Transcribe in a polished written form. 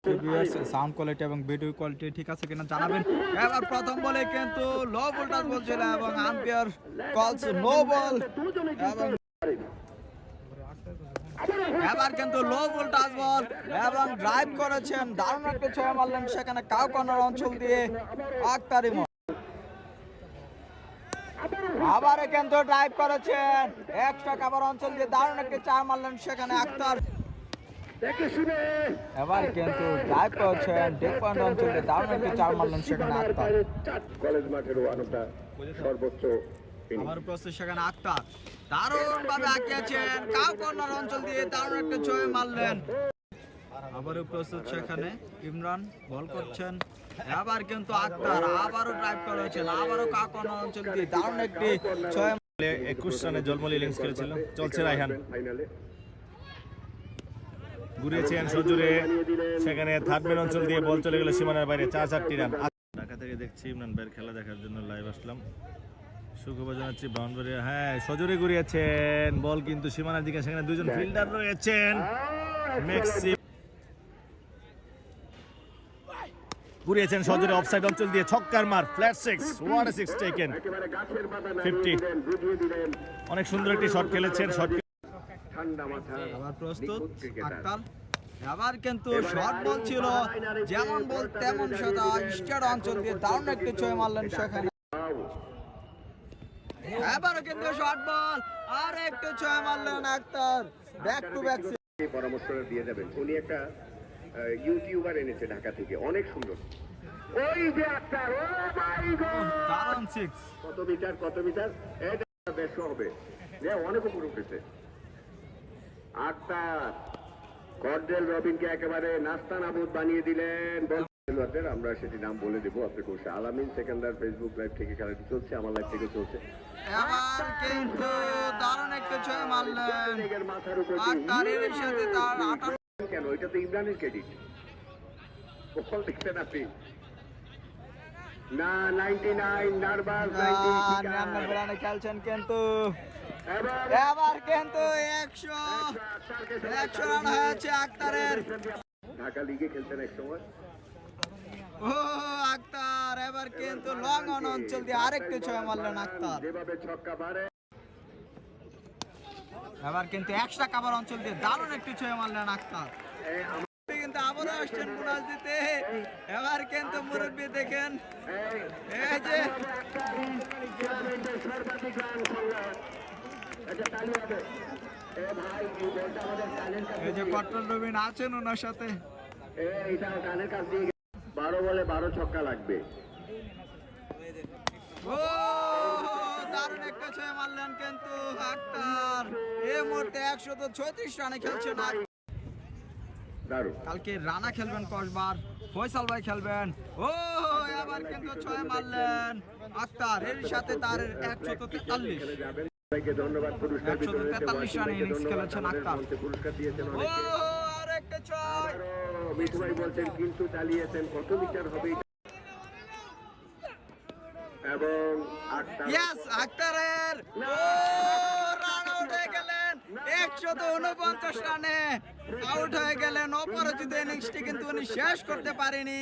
Sound quality এবং video quality ঠিক আছে কিনা জানাবেন। এবার প্রথম বলে কিন্তু লো ভোল্টেজ বলছিল এবং আম্পায়ার কলস নো বল এবং এবার কিন্তু লো ভোল্টেজ বল এবং ড্রাইভ করেছেন, দারুণ একটা ছয় মারলেন সেখানে কাউ কর্নার অঞ্চল দিয়ে আক্তার ইমন। আবার কিন্তু ড্রাইভ করেছেন এক্সট্রা কাভার অঞ্চল দিয়ে দারুণ একটা চার মারলেন সেখানে আক্তার। এবার কিন্তু ড্রাইভ করেছেন ডেক পয়েন্ট অঞ্চল দিয়ে দারুণ একটা চার মারলেন সেখানে আক্তার। কলেজ মাঠেরও আনন্দটা সর্বোচ্চ আমার প্রস্তুত সেখানে আক্তার দারুণ ভাবে আঁকিয়েছেন কাউ কর্নার অঞ্চল দিয়ে দারুণ একটা ছয় মারলেন। আবারও প্রস্তুত সেখানে ইমরান বল করছেন, এবার কিন্তু আক্তার আবারও ড্রাইভ করেছেন, আবারও কাউ কর্নার অঞ্চল দিয়ে দারুণ একটি ছয় 21 রানে জলমলি ইনিংস খেলেছিল। চলছে রায়হান, ঘুরিয়েছেন সজুরে, সেখানে থার্ডম্যান অঞ্চল দিয়ে বল চলে গেল সীমানার বাইরে। 4-4টি রান। ঢাকা থেকে দেখছি ইমরান ভাইয়ের খেলা দেখার জন্য লাইভ আসলাম। সুখবর জানাচ্ছি ব্রাউনবাড়িয়া, হ্যাঁ সজুরে ঘুরিয়েছেন বল কিন্তু সীমানার দিকে, সেখানে দুজন ফিল্ডার রয়েছেন। মেক্সি ঘুরিয়েছেন সজুরে অফসাইড অঞ্চল দিয়ে ছক্কার মার, ফ্ল্যাট সিক্স, ওয়াট এ সিক্স টেকেন, 50। অনেক সুন্দর একটি শট খেলেছেন। শট আবার প্রস্তুত আক্তার, এবার কিন্তু শর্ট বল ছিল যেমন বল তেমন সাদা স্টার অঞ্চল দিয়ে দারুণ একটি ছয় মারলেন সেখানে। এবারও কিন্তু শর্ট বল আর একটু ছয় মারলেন আক্তার, ব্যাক টু ব্যাক। পরামর্শ দিয়ে যাবেন, উনি একটা ইউটিউবার এনেছে ঢাকা থেকে, অনেক সুন্দর। ওই যে আক্তার, ও মাই গড, দারুণ সিক্স। কত মিটার এটা বেশ হবে যে অনেক উপরে উঠেছে আক্তার। কর্ডেল রবিনকে একেবারে নাস্তা নাবুদ বানিয়ে দিলেন। আমরা সেটি নাম বলে দেবো আপনি কোর্সে। আলামিন সেকেন্ডার ফেসবুক লাইভ থেকে খেলাটি চলছে, আমার লাইভ থেকে চলছে। এবার কিন্তু দারুণ একটা ছয় মারলেন আক্তারের সাথে তার 58। কেন এটা তো ইমরানের ক্রেডিট, বল দেখছেন আপনি না? 99 নার্ভাস 99 রানে খেলছেন কিন্তু এবার কিন্তু 100 রান হয়েছে আক্তারের। ঢাকা লিগে খেলতেন এক সময়। ও আক্তার এবার কিন্তু লং অন অঞ্চল দিয়ে আরেকটু ছয় মারলেন আক্তার। যেভাবে ছক্কা মারে, এবার কিন্তু এক্সট্রা কাভার অঞ্চল দিয়ে দারুণ একটু ছয় মারলেন আক্তার। কিন্তু আবারও আসছেন বোনাস দিতে। এবার কিন্তু মুরব্বী দেখেন, এই যে এই যে কট্টর নবীন আছেন ওনার সাথে। এইটা কানের কাছ দিয়ে 12 বলে 12 ছক্কা লাগবে। ও দারুণ একটা ছয় মারলেন কিন্তু আক্তার। এই মুহূর্তে 136 রানে খেলছেন। কালকে রানা খেলবেন কসবার, ফয়সাল ভাই খেলবেন। ও এবার কিন্তু ছয় মারলেন আক্তার, এর সাথে তার 143 ধন্যবাদ। 143 রানে ইনিংস খেলেছেন আক্তার। পুরস্কার দিয়েছেন ও আর একটা ছয়। মিঠু ভাই বলছেন কিন্তু চালিয়েছেন, কত মিটার হবে এবং আক্তারের রান আউট হয়ে গেলেন 149 রানে আউট হয়ে গেলেন। অপরাজিত ইনিংসটি কিন্তু উনি শেষ করতে পারেনি।